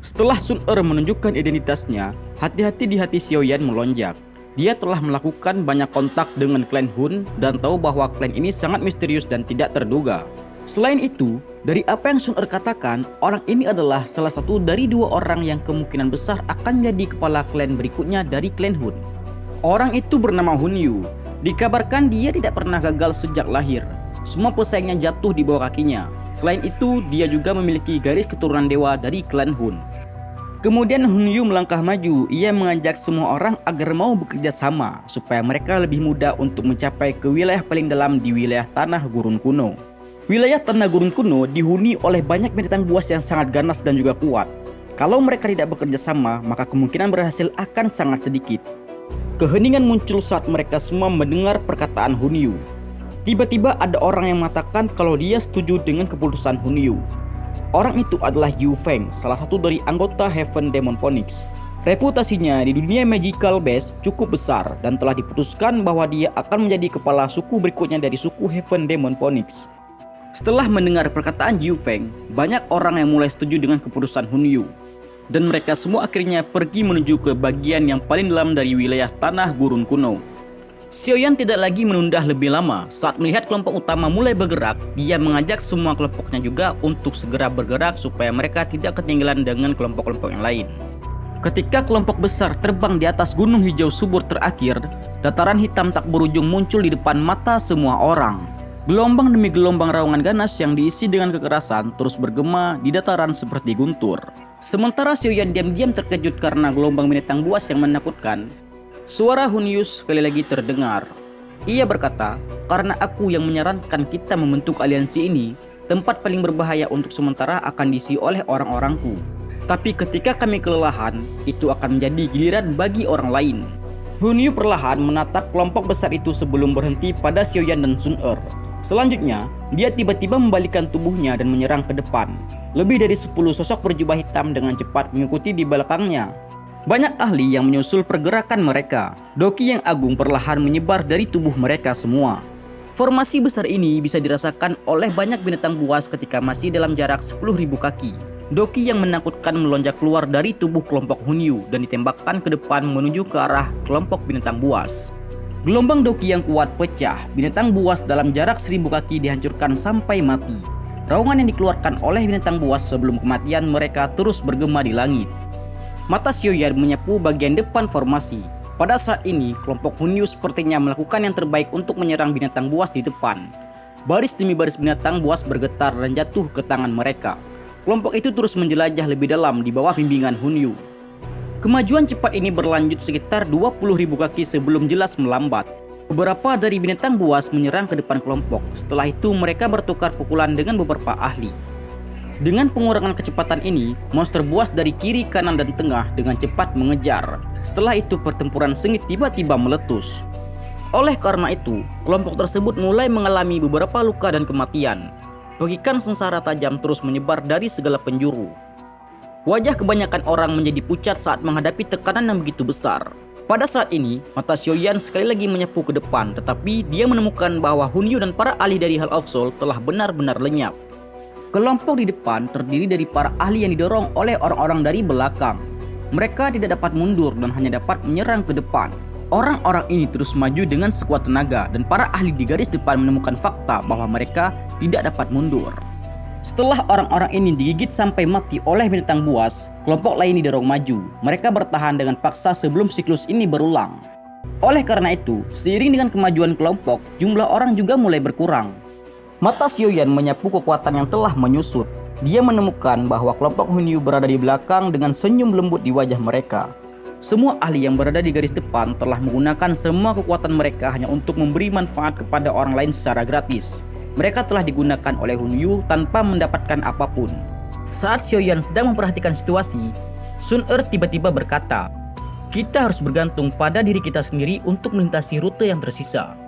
Setelah Sun Er menunjukkan identitasnya, hati-hati di hati Xiaoyan melonjak. Dia telah melakukan banyak kontak dengan klan Hun dan tahu bahwa klan ini sangat misterius dan tidak terduga. Selain itu, dari apa yang Sun Er katakan, orang ini adalah salah satu dari dua orang yang kemungkinan besar akan menjadi kepala klan berikutnya dari klan Hun. Orang itu bernama Hun Yu. Dikabarkan dia tidak pernah gagal sejak lahir. Semua pesaingnya jatuh di bawah kakinya. Selain itu, dia juga memiliki garis keturunan dewa dari klan Hun. Kemudian Hun Yu melangkah maju. Ia mengajak semua orang agar mau bekerja sama supaya mereka lebih mudah untuk mencapai ke wilayah paling dalam di wilayah Tanah Gurun Kuno. Wilayah Tanah Gurun Kuno dihuni oleh banyak binatang buas yang sangat ganas dan juga kuat. Kalau mereka tidak bekerja sama, maka kemungkinan berhasil akan sangat sedikit. Keheningan muncul saat mereka semua mendengar perkataan Hun Yu. Tiba-tiba ada orang yang mengatakan kalau dia setuju dengan keputusan Hun Yu. Orang itu adalah Yu Feng, salah satu dari anggota Heaven Demon Phoenix. Reputasinya di dunia Magical Base cukup besar dan telah diputuskan bahwa dia akan menjadi kepala suku berikutnya dari suku Heaven Demon Phoenix. Setelah mendengar perkataan Yu Feng, banyak orang yang mulai setuju dengan keputusan Hun Yu. Dan mereka semua akhirnya pergi menuju ke bagian yang paling dalam dari wilayah Tanah Gurun Kuno. Xiaoyan tidak lagi menunda lebih lama. Saat melihat kelompok utama mulai bergerak, dia mengajak semua kelompoknya juga untuk segera bergerak supaya mereka tidak ketinggalan dengan kelompok-kelompok yang lain. Ketika kelompok besar terbang di atas gunung hijau subur terakhir, dataran hitam tak berujung muncul di depan mata semua orang. Gelombang demi gelombang raungan ganas yang diisi dengan kekerasan terus bergema di dataran seperti guntur. Sementara Xiaoyan diam-diam terkejut karena gelombang binatang buas yang menakutkan, suara Hun Yu sekali lagi terdengar. Ia berkata, "Karena aku yang menyarankan kita membentuk aliansi ini, tempat paling berbahaya untuk sementara akan diisi oleh orang-orangku. Tapi ketika kami kelelahan, itu akan menjadi giliran bagi orang lain." Hun Yu perlahan menatap kelompok besar itu sebelum berhenti pada Xiaoyan dan Sun Er. Selanjutnya, dia tiba-tiba membalikkan tubuhnya dan menyerang ke depan. Lebih dari 10 sosok berjubah hitam dengan cepat mengikuti di belakangnya. Banyak ahli yang menyusul pergerakan mereka. Doki yang agung perlahan menyebar dari tubuh mereka semua. Formasi besar ini bisa dirasakan oleh banyak binatang buas ketika masih dalam jarak 10.000 kaki. Doki yang menakutkan melonjak keluar dari tubuh kelompok Hun Yu dan ditembakkan ke depan menuju ke arah kelompok binatang buas. Gelombang doki yang kuat pecah. Binatang buas dalam jarak 1000 kaki dihancurkan sampai mati. Raungan yang dikeluarkan oleh binatang buas sebelum kematian mereka terus bergema di langit. Mata Xiaoyan menyapu bagian depan formasi. Pada saat ini, kelompok Hun Yu sepertinya melakukan yang terbaik untuk menyerang binatang buas di depan. Baris demi baris binatang buas bergetar dan jatuh ke tangan mereka. Kelompok itu terus menjelajah lebih dalam di bawah bimbingan Hun Yu. Kemajuan cepat ini berlanjut sekitar 20.000 kaki sebelum jelas melambat. Beberapa dari binatang buas menyerang ke depan kelompok. Setelah itu mereka bertukar pukulan dengan beberapa ahli. Dengan pengurangan kecepatan ini, monster buas dari kiri, kanan, dan tengah dengan cepat mengejar. Setelah itu pertempuran sengit tiba-tiba meletus. Oleh karena itu, kelompok tersebut mulai mengalami beberapa luka dan kematian. Pegikan sengsara tajam terus menyebar dari segala penjuru. Wajah kebanyakan orang menjadi pucat saat menghadapi tekanan yang begitu besar. Pada saat ini, mata Xiaoyan sekali lagi menyapu ke depan, tetapi dia menemukan bahwa Hun Yu dan para ahli dari Hall of Soul telah benar-benar lenyap. Kelompok di depan terdiri dari para ahli yang didorong oleh orang-orang dari belakang. Mereka tidak dapat mundur dan hanya dapat menyerang ke depan. Orang-orang ini terus maju dengan sekuat tenaga dan para ahli di garis depan menemukan fakta bahwa mereka tidak dapat mundur. Setelah orang-orang ini digigit sampai mati oleh binatang buas, kelompok lain didorong maju. Mereka bertahan dengan paksa sebelum siklus ini berulang. Oleh karena itu, seiring dengan kemajuan kelompok, jumlah orang juga mulai berkurang. Mata Xiaoyan menyapu kekuatan yang telah menyusut. Dia menemukan bahwa kelompok Hun Yu berada di belakang dengan senyum lembut di wajah mereka. Semua ahli yang berada di garis depan telah menggunakan semua kekuatan mereka hanya untuk memberi manfaat kepada orang lain secara gratis. Mereka telah digunakan oleh Hun Yu tanpa mendapatkan apapun. Saat Xiaoyan sedang memperhatikan situasi, Sun Er tiba-tiba berkata, "Kita harus bergantung pada diri kita sendiri untuk melintasi rute yang tersisa."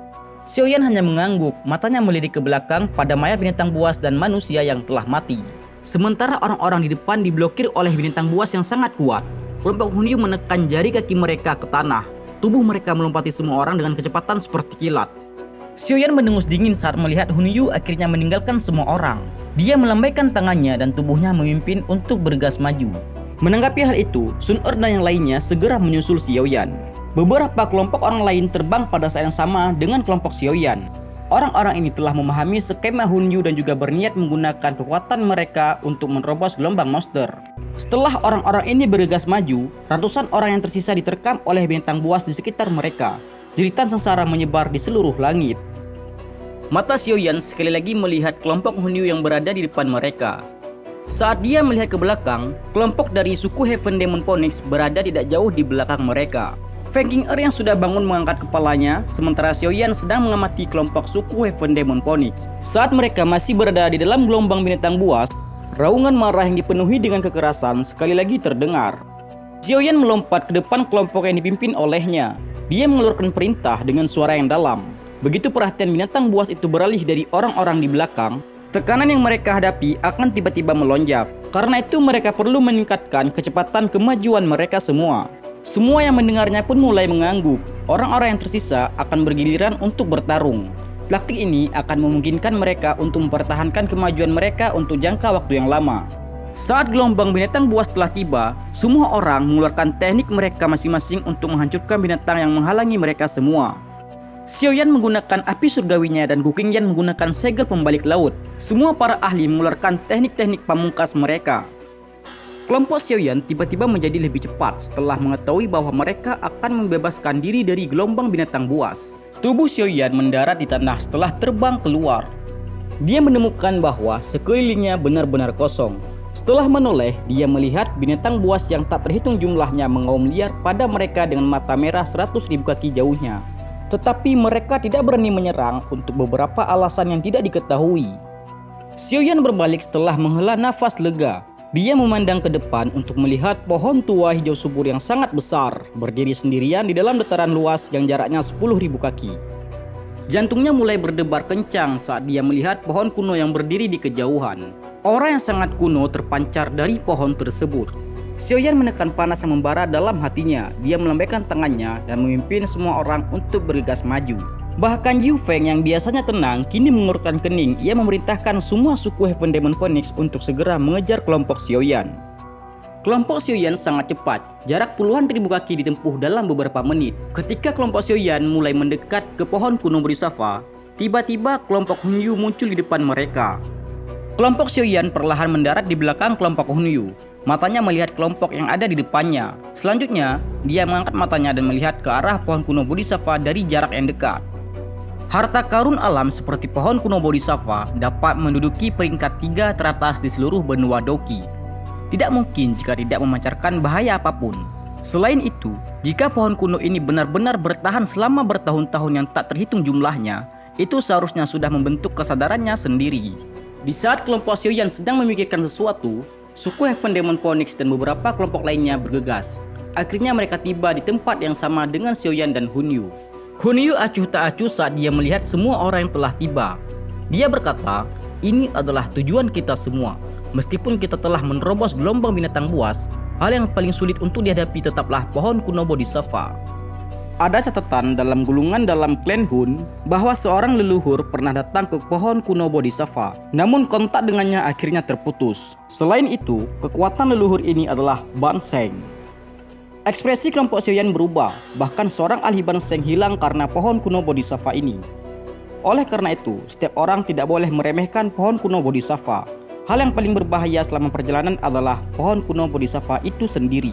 Xiaoyan hanya mengangguk, matanya melirik ke belakang pada mayat binatang buas dan manusia yang telah mati. Sementara orang-orang di depan diblokir oleh binatang buas yang sangat kuat. Kelompok Hun Yu menekan jari kaki mereka ke tanah. Tubuh mereka melompati semua orang dengan kecepatan seperti kilat. Xiaoyan mendengus dingin saat melihat Hun Yu akhirnya meninggalkan semua orang. Dia melambaikan tangannya dan tubuhnya memimpin untuk bergegas maju. Menanggapi hal itu, Sun Er dan yang lainnya segera menyusul Xiaoyan. Beberapa kelompok orang lain terbang pada saat yang sama dengan kelompok Xiaoyan. Orang-orang ini telah memahami skema Hun Yu dan juga berniat menggunakan kekuatan mereka untuk menerobos gelombang monster. Setelah orang-orang ini bergegas maju, ratusan orang yang tersisa diterkam oleh binatang buas di sekitar mereka. Jeritan sengsara menyebar di seluruh langit. Mata Xiaoyan sekali lagi melihat kelompok Hun Yu yang berada di depan mereka. Saat dia melihat ke belakang, kelompok dari suku Heaven Demon Phoenix berada tidak jauh di belakang mereka. Feng Qing'er yang sudah bangun mengangkat kepalanya, sementara Xiaoyan sedang mengamati kelompok suku Heaven Demon Phoenix. Saat mereka masih berada di dalam gelombang binatang buas, raungan marah yang dipenuhi dengan kekerasan sekali lagi terdengar. Xiaoyan melompat ke depan kelompok yang dipimpin olehnya. Dia mengeluarkan perintah dengan suara yang dalam. Begitu perhatian binatang buas itu beralih dari orang-orang di belakang, tekanan yang mereka hadapi akan tiba-tiba melonjak. Karena itu mereka perlu meningkatkan kecepatan kemajuan mereka semua. Semua yang mendengarnya pun mulai mengangguk. Orang-orang yang tersisa akan bergiliran untuk bertarung. Taktik ini akan memungkinkan mereka untuk mempertahankan kemajuan mereka untuk jangka waktu yang lama. Saat gelombang binatang buas telah tiba, semua orang mengeluarkan teknik mereka masing-masing untuk menghancurkan binatang yang menghalangi mereka semua. Xiaoyan menggunakan api surgawinya dan Gu Qingyan menggunakan segel pembalik laut. Semua para ahli mengeluarkan teknik-teknik pamungkas mereka. Kelompok Xiaoyan tiba-tiba menjadi lebih cepat setelah mengetahui bahwa mereka akan membebaskan diri dari gelombang binatang buas. Tubuh Xiaoyan mendarat di tanah setelah terbang keluar. Dia menemukan bahwa sekelilingnya benar-benar kosong. Setelah menoleh, dia melihat binatang buas yang tak terhitung jumlahnya mengaum liar pada mereka dengan mata merah 100.000 kaki jauhnya. Tetapi mereka tidak berani menyerang untuk beberapa alasan yang tidak diketahui. Xiaoyan berbalik setelah menghela nafas lega. Dia memandang ke depan untuk melihat pohon tua hijau subur yang sangat besar berdiri sendirian di dalam dataran luas yang jaraknya 10.000 kaki. Jantungnya mulai berdebar kencang saat dia melihat pohon kuno yang berdiri di kejauhan. Aura yang sangat kuno terpancar dari pohon tersebut. Xiaoyan menekan panas yang membara dalam hatinya. Dia melambaikan tangannya dan memimpin semua orang untuk bergegas maju. Bahkan Jiu Feng yang biasanya tenang kini mengurutkan kening. Ia memerintahkan semua suku Heaven Demon Phoenix untuk segera mengejar kelompok Xiaoyan. Kelompok Xiaoyan sangat cepat. Jarak puluhan ribu kaki ditempuh dalam beberapa menit. Ketika kelompok Xiaoyan mulai mendekat ke pohon kuno Bodhisattva, tiba-tiba kelompok Hun Yu muncul di depan mereka. Kelompok Xiaoyan perlahan mendarat di belakang kelompok Hun Yu. Matanya melihat kelompok yang ada di depannya. Selanjutnya, dia mengangkat matanya dan melihat ke arah pohon kuno Bodhisattva dari jarak yang dekat. Harta karun alam seperti pohon kuno Bodhisattva dapat menduduki peringkat 3 teratas di seluruh benua Doki. Tidak mungkin jika tidak memancarkan bahaya apapun. Selain itu, jika pohon kuno ini benar-benar bertahan selama bertahun-tahun yang tak terhitung jumlahnya, itu seharusnya sudah membentuk kesadarannya sendiri. Di saat kelompok Xiaoyan sedang memikirkan sesuatu, suku Heaven Demon Phoenix dan beberapa kelompok lainnya bergegas. Akhirnya mereka tiba di tempat yang sama dengan Xiaoyan dan Hun Yu. Hun Yu acuh tak acuh saat dia melihat semua orang yang telah tiba. Dia berkata, "Ini adalah tujuan kita semua. Meskipun kita telah menerobos gelombang binatang buas, hal yang paling sulit untuk dihadapi tetaplah pohon kuno Bodhisattva." Ada catatan dalam gulungan dalam klan Hun bahwa seorang leluhur pernah datang ke pohon kuno Bodhisattva, namun kontak dengannya akhirnya terputus. Selain itu, kekuatan leluhur ini adalah Ban Sheng. Ekspresi kelompok Xiaoyan berubah, bahkan seorang ahli Ban Sheng hilang karena pohon kuno Bodhisattva ini. Oleh karena itu, setiap orang tidak boleh meremehkan pohon kuno Bodhisattva. Hal yang paling berbahaya selama perjalanan adalah pohon kuno Bodhisattva itu sendiri.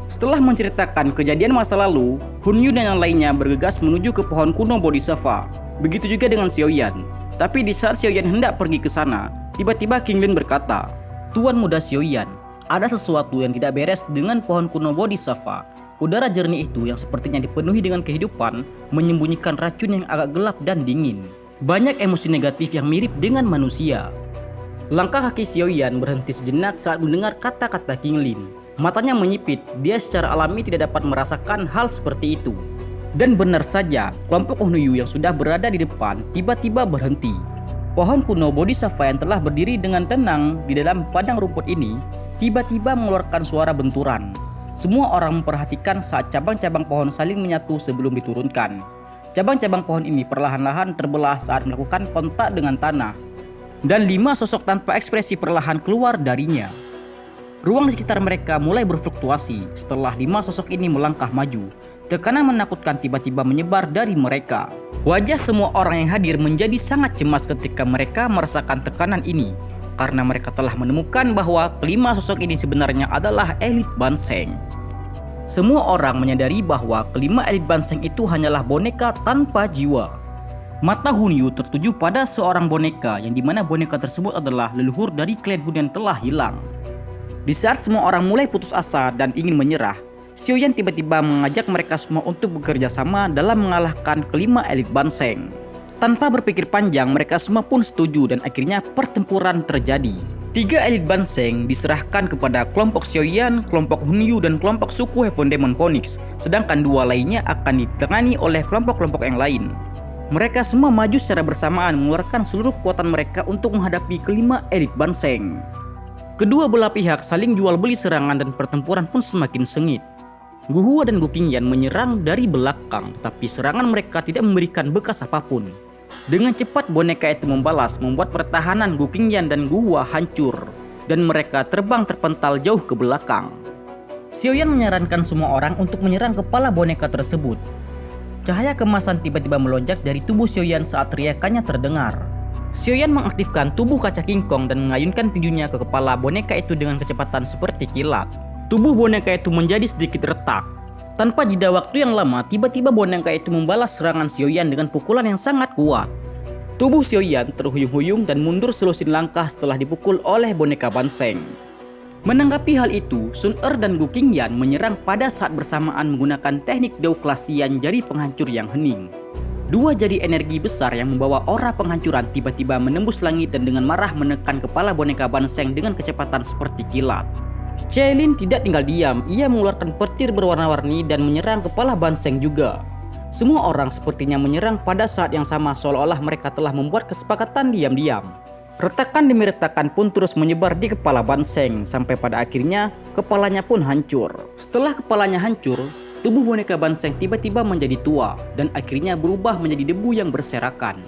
Setelah menceritakan kejadian masa lalu, Hun Yu dan yang lainnya bergegas menuju ke pohon kuno Bodhisattva. Begitu juga dengan Xiaoyan. Tapi di saat Xiaoyan hendak pergi ke sana, tiba-tiba King Lin berkata, "Tuan muda Xiaoyan, ada sesuatu yang tidak beres dengan pohon kuno Bodhisattva. Udara jernih itu yang sepertinya dipenuhi dengan kehidupan menyembunyikan racun yang agak gelap dan dingin. Banyak emosi negatif yang mirip dengan manusia." Langkah kaki Xiaoyan berhenti sejenak saat mendengar kata-kata King Lin. Matanya menyipit, dia secara alami tidak dapat merasakan hal seperti itu. Dan benar saja, kelompok Hun Yu yang sudah berada di depan tiba-tiba berhenti. Pohon kuno Bodhisattva yang telah berdiri dengan tenang di dalam padang rumput ini tiba-tiba mengeluarkan suara benturan. Semua orang memperhatikan saat cabang-cabang pohon saling menyatu sebelum diturunkan. Cabang-cabang pohon ini perlahan-lahan terbelah saat melakukan kontak dengan tanah. Dan 5 sosok tanpa ekspresi perlahan keluar darinya. Ruang di sekitar mereka mulai berfluktuasi setelah 5 sosok ini melangkah maju. Tekanan menakutkan tiba-tiba menyebar dari mereka. Wajah semua orang yang hadir menjadi sangat cemas ketika mereka merasakan tekanan ini, karena mereka telah menemukan bahwa kelima sosok ini sebenarnya adalah elit Banseng. Semua orang menyadari bahwa kelima elit Banseng itu hanyalah boneka tanpa jiwa. Mata Hunyu tertuju pada seorang boneka yang dimana boneka tersebut adalah leluhur dari klan Hun yang telah hilang. Di saat semua orang mulai putus asa dan ingin menyerah, Xiaoyan tiba-tiba mengajak mereka semua untuk bekerja sama dalam mengalahkan kelima elit Banseng. Tanpa berpikir panjang, mereka semua pun setuju dan akhirnya pertempuran terjadi. 3 elit Banseng diserahkan kepada kelompok Xiaoyan, kelompok Hunyu, dan kelompok suku Heaven Demon Phoenix, sedangkan 2 lainnya akan ditangani oleh kelompok-kelompok yang lain. Mereka semua maju secara bersamaan mengeluarkan seluruh kekuatan mereka untuk menghadapi kelima elit Banseng. Kedua belah pihak saling jual beli serangan dan pertempuran pun semakin sengit. Guhua dan Gu Qingyan menyerang dari belakang, tetapi serangan mereka tidak memberikan bekas apapun. Dengan cepat boneka itu membalas, membuat pertahanan Gu Qingyan dan Guhua hancur, dan mereka terbang terpental jauh ke belakang. Xiaoyan menyarankan semua orang untuk menyerang kepala boneka tersebut. Cahaya kemasan tiba-tiba melonjak dari tubuh Xiaoyan saat teriakannya terdengar. Xiaoyan mengaktifkan tubuh kaca King Kong dan mengayunkan tinjunya ke kepala boneka itu dengan kecepatan seperti kilat. Tubuh boneka itu menjadi sedikit retak. Tanpa jeda waktu yang lama, tiba-tiba boneka itu membalas serangan Xiaoyan dengan pukulan yang sangat kuat. Tubuh Xiaoyan terhuyung-huyung dan mundur selusin langkah setelah dipukul oleh boneka Banseng. Menanggapi hal itu, Sun Er dan Gu Qingyan menyerang pada saat bersamaan menggunakan teknik Dao Kelas Tian jari penghancur yang hening. 2 jari energi besar yang membawa aura penghancuran tiba-tiba menembus langit dan dengan marah menekan kepala boneka Banseng dengan kecepatan seperti kilat. Chaelin tidak tinggal diam, ia mengeluarkan petir berwarna-warni dan menyerang kepala Banseng juga. Semua orang sepertinya menyerang pada saat yang sama seolah-olah mereka telah membuat kesepakatan diam-diam. Retakan demi retakan pun terus menyebar di kepala Banseng sampai pada akhirnya kepalanya pun hancur. Setelah kepalanya hancur, tubuh boneka Banseng tiba-tiba menjadi tua dan akhirnya berubah menjadi debu yang berserakan.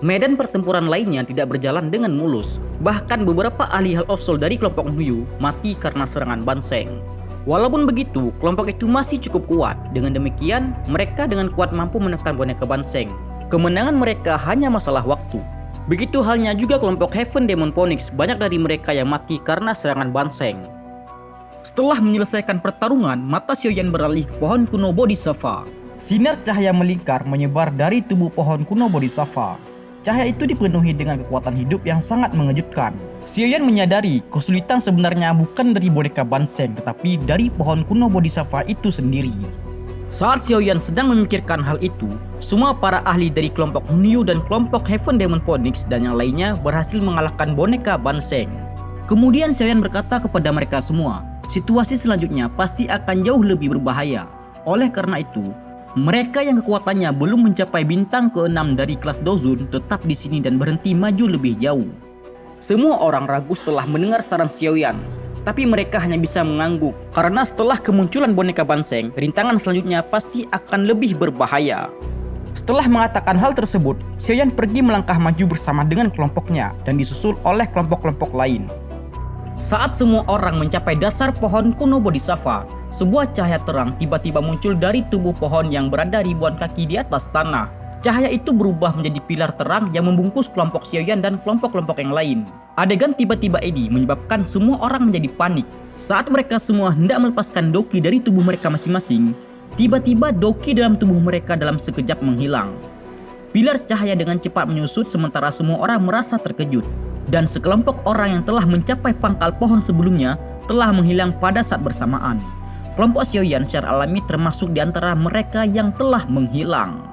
Medan pertempuran lainnya tidak berjalan dengan mulus. Bahkan beberapa ahli Hall of Soul dari kelompok Hunyu mati karena serangan Banseng. Walaupun begitu, kelompok itu masih cukup kuat. Dengan demikian, mereka dengan kuat mampu menekan boneka Banseng. Kemenangan mereka hanya masalah waktu. Begitu halnya juga kelompok Heaven Demon Phoenix, banyak dari mereka yang mati karena serangan Banseng. Setelah menyelesaikan pertarungan, mata Xiaoyan beralih ke pohon kuno Bodhisattva. Sinar cahaya melingkar menyebar dari tubuh pohon kuno Bodhisattva. Cahaya itu dipenuhi dengan kekuatan hidup yang sangat mengejutkan. Xiaoyan menyadari kesulitan sebenarnya bukan dari boneka Banseng, tetapi dari pohon kuno Bodhisattva itu sendiri. Saat Xiaoyan sedang memikirkan hal itu, semua para ahli dari kelompok Hunyu dan kelompok Heaven Demon Phoenix dan yang lainnya berhasil mengalahkan boneka Banseng. Kemudian Xiaoyan berkata kepada mereka semua, situasi selanjutnya pasti akan jauh lebih berbahaya. Oleh karena itu, mereka yang kekuatannya belum mencapai bintang ke-6 dari kelas Dozun tetap di sini dan berhenti maju lebih jauh. Semua orang ragu setelah mendengar saran Xiaoyan, tapi mereka hanya bisa mengangguk karena setelah kemunculan boneka Banseng, rintangan selanjutnya pasti akan lebih berbahaya. Setelah mengatakan hal tersebut, Xiaoyan pergi melangkah maju bersama dengan kelompoknya dan disusul oleh kelompok-kelompok lain. Saat semua orang mencapai dasar pohon kuno Bodhisattva, sebuah cahaya terang tiba-tiba muncul dari tubuh pohon yang berada ribuan kaki di atas tanah. Cahaya itu berubah menjadi pilar terang yang membungkus kelompok Xiaoyan dan kelompok-kelompok yang lain. Adegan tiba-tiba ini menyebabkan semua orang menjadi panik. Saat mereka semua hendak melepaskan doki dari tubuh mereka masing-masing, tiba-tiba doki dalam tubuh mereka dalam sekejap menghilang. Pilar cahaya dengan cepat menyusut sementara semua orang merasa terkejut. Dan sekelompok orang yang telah mencapai pangkal pohon sebelumnya telah menghilang pada saat bersamaan. Kelompok Xiaoyan secara alami termasuk di antara mereka yang telah menghilang.